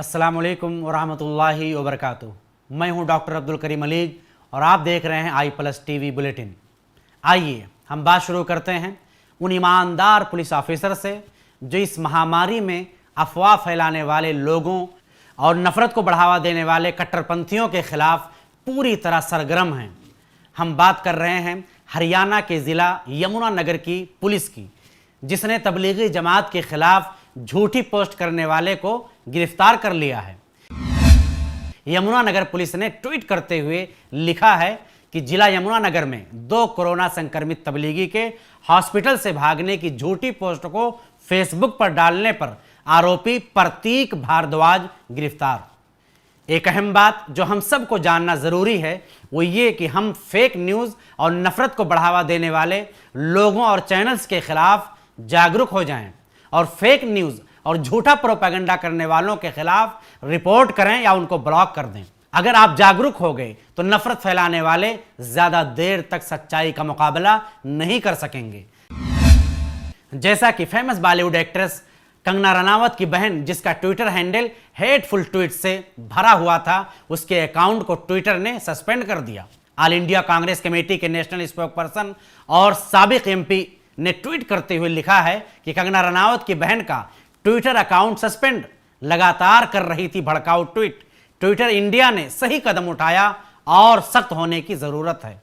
अस्सलाम वालेकुम वरहमतुल्लाहि वबरकातुहू। मैं हूं डॉक्टर अब्दुल करीम अलीग और आप देख रहे हैं आई+ टीवी बुलेटिन। आइए हम बात शुरू करते हैं उन ईमानदार पुलिस ऑफिसर से जो इस महामारी में अफवाह फैलाने वाले लोगों और नफ़रत को बढ़ावा देने वाले कट्टरपंथियों के खिलाफ पूरी तरह सरगर्म हैं। हम बात कर रहे हैं हरियाणा के ज़िला यमुनानगर की पुलिस की, जिसने तबलीगी जमात के खिलाफ झूठी पोस्ट करने वाले को गिरफ्तार कर लिया है। यमुनानगर पुलिस ने ट्वीट करते हुए लिखा है कि जिला यमुनानगर में 2 कोरोना संक्रमित तबलीगी के हॉस्पिटल से भागने की झूठी पोस्ट को फेसबुक पर डालने पर आरोपी प्रतीक भारद्वाज गिरफ्तार। एक अहम बात जो हम सबको जानना जरूरी है वो ये कि हम फेक न्यूज़ और नफरत को बढ़ावा देने वाले लोगों और चैनल्स के खिलाफ जागरूक हो जाएं और फेक न्यूज़ और झूठा प्रोपेगेंडा करने वालों के खिलाफ रिपोर्ट करें या उनको ब्लॉक कर दें। अगर आप जागरूक हो गए तो नफरत फैलाने वाले ज़्यादा देर तक सच्चाई का मुकाबला नहीं कर सकेंगे। जैसा कि फेमस बॉलीवुड एक्ट्रेस कंगना रनावत की बहन, जिसका ट्विटर हैंडल हेटफुल ट्वीट से भरा हुआ था, उसके अकाउंट को ट्विटर ने सस्पेंड कर दिया। ऑल इंडिया कांग्रेस कमेटी के नेशनल स्पोक्सपर्सन और साबिक एमपी ने ट्वीट करते हुए लिखा है कि कंगना रनावत की बहन का ट्विटर अकाउंट सस्पेंड, लगातार कर रही थी भड़काऊ ट्वीट। ट्विटर इंडिया ने सही कदम उठाया और सख्त होने की जरूरत है।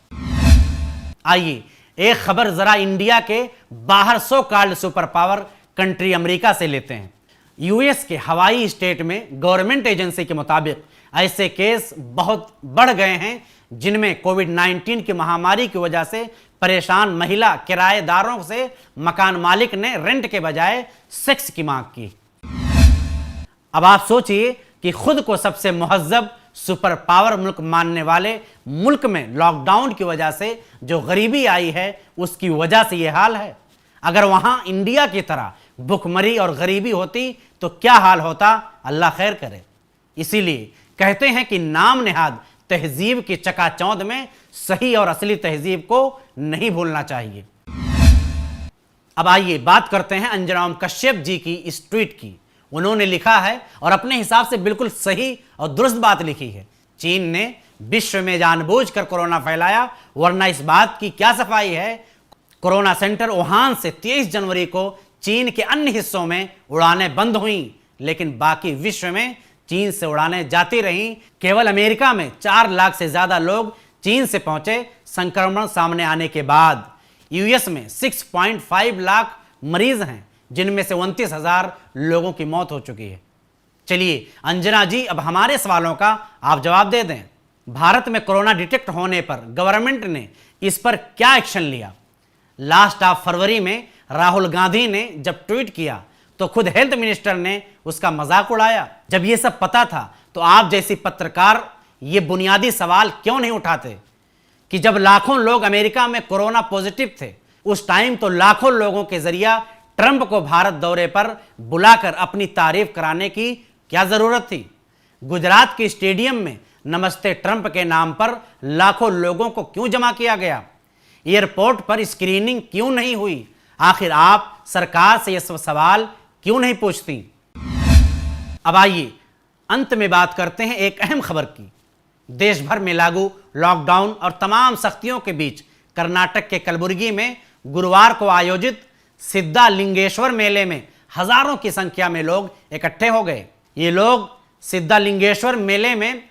आइए एक खबर जरा इंडिया के बाहर so called super power country America से लेते हैं। यूएस के हवाई स्टेट में गवर्नमेंट एजेंसी के मुताबिक ऐसे केस बहुत बढ़ गए हैं जिनमें कोविड-19 की महामारी की वजह से परेशान महिला किराएदारों से मकान मालिक ने रेंट के बजाय सेक्स की मांग की। अब आप सोचिए कि खुद को सबसे मुहज्जब सुपर पावर मुल्क मानने वाले मुल्क में लॉकडाउन की वजह से जो गरीबी आई है उसकी वजह से यह हाल है। अगर वहां इंडिया की तरह भुखमरी और गरीबी होती तो क्या हाल होता, अल्लाह खैर करे। इसीलिए कहते हैं कि नाम नेहाद तहजीब की चकाचौंध में सही और असली तहजीब को नहीं भूलना चाहिए। अब आइए बात करते हैं अंजनाम कश्यप जी की इस ट्वीट की। उन्होंने लिखा है और अपने हिसाब से बिल्कुल सही और दुरुस्त बात लिखी है। चीन ने विश्व में जानबूझकर कोरोना फैलाया, वरना इस बात की क्या सफाई है। कोरोना सेंटर वुहान से 23 जनवरी को चीन के अन्य हिस्सों में उड़ानें बंद हुई, लेकिन बाकी विश्व में चीन से उड़ानें जाती रहीं। केवल अमेरिका में 4 लाख से ज्यादा लोग चीन से पहुंचे। संक्रमण सामने आने के बाद यूएस में 6.5 लाख मरीज हैं, जिनमें से 29,000 लोगों की मौत हो चुकी है। चलिए अंजना जी, अब हमारे सवालों का आप जवाब दे दें। भारत में कोरोना डिटेक्ट होने पर गवर्नमेंट ने इस पर क्या एक्शन लिया? लास्ट ऑफ फरवरी में राहुल गांधी ने जब ट्वीट किया तो खुद हेल्थ मिनिस्टर ने उसका मजाक उड़ाया। जब ये सब पता था तो आप जैसी पत्रकार ये बुनियादी सवाल क्यों नहीं उठाते कि जब लाखों लोग अमेरिका में कोरोना पॉजिटिव थे, उस टाइम तो लाखों लोगों के जरिया ट्रंप को भारत दौरे पर बुलाकर अपनी तारीफ कराने की क्या जरूरत थी? गुजरात के स्टेडियम में नमस्ते ट्रंप के नाम पर लाखों लोगों को क्यों जमा किया गया? एयरपोर्ट पर स्क्रीनिंग क्यों नहीं हुई? आखिर आप सरकार से यह सवाल क्यों नहीं पूछती? अब आइए अंत में बात करते हैं एक अहम खबर की। देश भर में लागू लॉकडाउन और तमाम सख्तियों के बीच कर्नाटक के कलबुर्गी में गुरुवार को आयोजित सिद्धालिंगेश्वर मेले में हजारों की संख्या में लोग इकट्ठे हो गए। ये लोग सिद्धालिंगेश्वर मेले में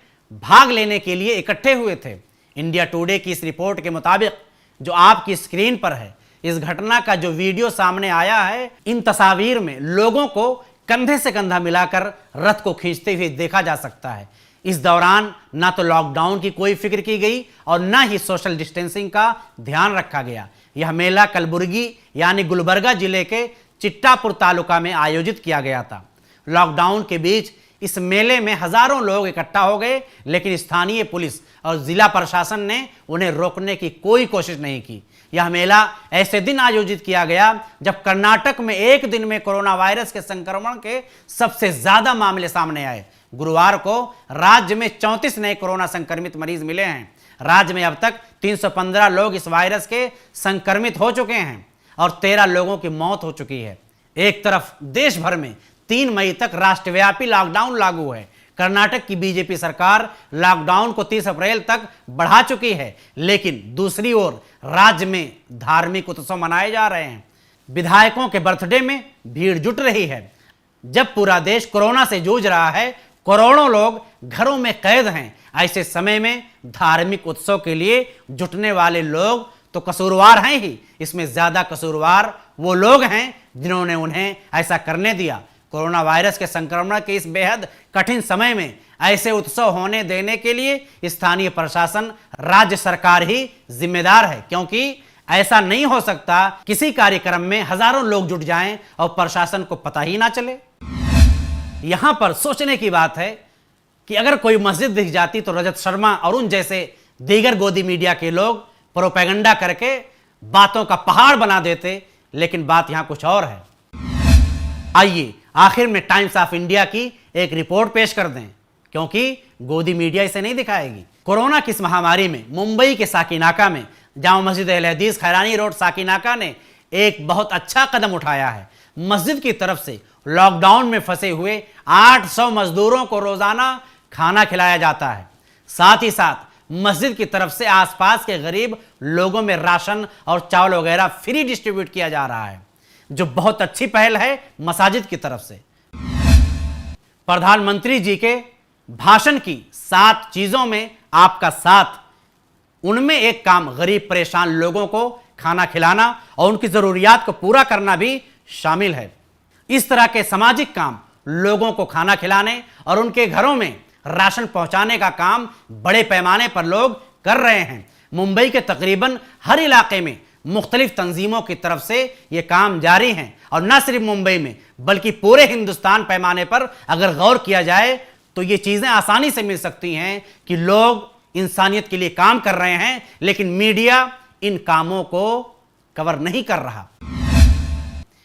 भाग लेने के लिए इकट्ठे हुए थे। इंडिया टुडे की इस रिपोर्ट के मुताबिक जो आपकी स्क्रीन पर है, इस घटना का जो वीडियो सामने आया है, इन तस्वीर में लोगों को कंधे से कंधा मिलाकर रथ को खींचते हुए देखा जा सकता है। इस दौरान ना तो लॉकडाउन की कोई फिक्र की गई और ना ही सोशल डिस्टेंसिंग का ध्यान रखा गया। यह मेला कलबुर्गी यानी गुलबर्गा जिले के चिट्टापुर तालुका में आयोजित किया गया था। लॉकडाउन के बीच इस मेले में हजारों लोग इकट्ठा हो गए, लेकिन स्थानीय पुलिस और जिला प्रशासन ने उन्हें रोकने की कोई कोशिश नहीं की। यह मेला ऐसे दिन आयोजित किया गया जब कर्नाटक में एक दिन में कोरोना वायरस के संक्रमण के सबसे ज्यादा मामले सामने आए। गुरुवार को राज्य में 34 नए कोरोना संक्रमित मरीज मिले हैं। राज्य में अब तक 315 लोग इस वायरस के संक्रमित हो चुके हैं और 13 लोगों की मौत हो चुकी है। एक तरफ देश भर में 3 मई तक राष्ट्रव्यापी लॉकडाउन लागू है। कर्नाटक की बीजेपी सरकार लॉकडाउन को 30 अप्रैल तक बढ़ा चुकी है, लेकिन दूसरी ओर राज्य में धार्मिक उत्सव मनाए जा रहे हैं। विधायकों के बर्थडे में भीड़ जुट रही है। जब पूरा देश कोरोना से जूझ रहा है, करोड़ों लोग घरों में कैद हैं, ऐसे समय में धार्मिक उत्सव के लिए जुटने वाले लोग तो कसूरवार हैं ही। इसमें ज्यादा कसूरवार वो लोग हैं जिन्होंने उन्हें ऐसा करने दिया। कोरोना वायरस के संक्रमण के इस बेहद कठिन समय में ऐसे उत्सव होने देने के लिए स्थानीय प्रशासन, राज्य सरकार ही जिम्मेदार है, क्योंकि ऐसा नहीं हो सकता किसी कार्यक्रम में हजारों लोग जुट जाएं और प्रशासन को पता ही ना चले। यहां पर सोचने की बात है कि अगर कोई मस्जिद दिख जाती तो रजत शर्मा और उन जैसे दीगर गोदी मीडिया के लोग प्रोपेगेंडा करके बातों का पहाड़ बना देते, लेकिन बात यहां कुछ और है। आइए आखिर में टाइम्स ऑफ इंडिया की एक रिपोर्ट पेश कर दें, क्योंकि गोदी मीडिया इसे नहीं दिखाएगी। कोरोना की इस महामारी में मुंबई के साकीनाका में जामा मस्जिद अहले हदीस खैरानी रोड साकीनाका ने एक बहुत अच्छा कदम उठाया है। मस्जिद की तरफ से लॉकडाउन में फंसे हुए 800 मजदूरों को रोजाना खाना खिलाया जाता है। साथ ही साथ मस्जिद की तरफ से आसपास के गरीब लोगों में राशन और चावल वगैरह फ्री डिस्ट्रीब्यूट किया जा रहा है, जो बहुत अच्छी पहल है मसाजिद की तरफ से। प्रधानमंत्री जी के भाषण की 7 चीजों में आपका साथ, उनमें एक काम गरीब परेशान लोगों को खाना खिलाना और उनकी जरूरियात को पूरा करना भी शामिल है। इस तरह के सामाजिक काम, लोगों को खाना खिलाने और उनके घरों में राशन पहुंचाने का काम बड़े पैमाने पर लोग कर रहे हैं। मुंबई के तकरीबन हर इलाके में मुख्तलिफ तंजीमों की तरफ से ये काम जारी हैं, और न सिर्फ मुंबई में बल्कि पूरे हिंदुस्तान पैमाने पर अगर गौर किया जाए तो ये चीजें आसानी से मिल सकती हैं कि लोग इंसानियत के लिए काम कर रहे हैं, लेकिन मीडिया इन कामों को कवर नहीं कर रहा।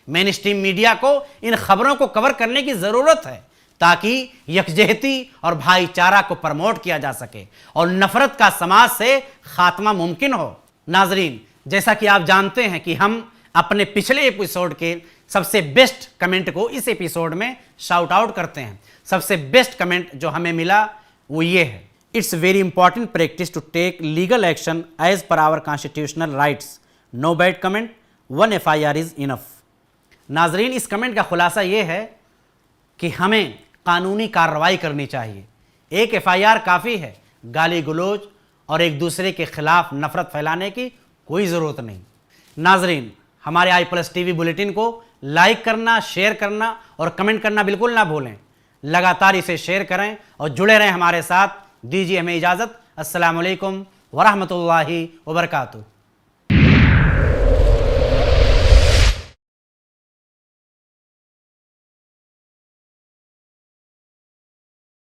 मेन स्ट्रीम मीडिया को इन खबरों को कवर करने की जरूरत है, ताकि यकजहती और भाईचारा को प्रमोट किया जा सके और नफरत का समाज से खात्मा मुमकिन हो। नाजरीन, जैसा कि आप जानते हैं कि हम अपने पिछले एपिसोड के सबसे बेस्ट कमेंट को इस एपिसोड में शाउट आउट करते हैं। सबसे बेस्ट कमेंट जो हमें मिला वो ये है: it's very important practice to take legal action as per our constitutional rights. No bad comment, 1 FIR is enough. नाजरीन, इस कमेंट का खुलासा ये है कि हमें कानूनी कार्रवाई करनी चाहिए। एक FIR काफ़ी है, गाली गलौज और एक दूसरे के खिलाफ नफरत फैलाने की कोई ज़रूरत नहीं। नाजरीन, हमारे i+ TV बुलेटिन को लाइक करना, शेयर करना और कमेंट करना बिल्कुल ना भूलें। लगातार इसे शेयर करें और जुड़े रहें हमारे साथ। दीजिए हमें इजाज़त। अस्सलामु अलैकुम वरहमतुल्लाहि वबरकातुहू।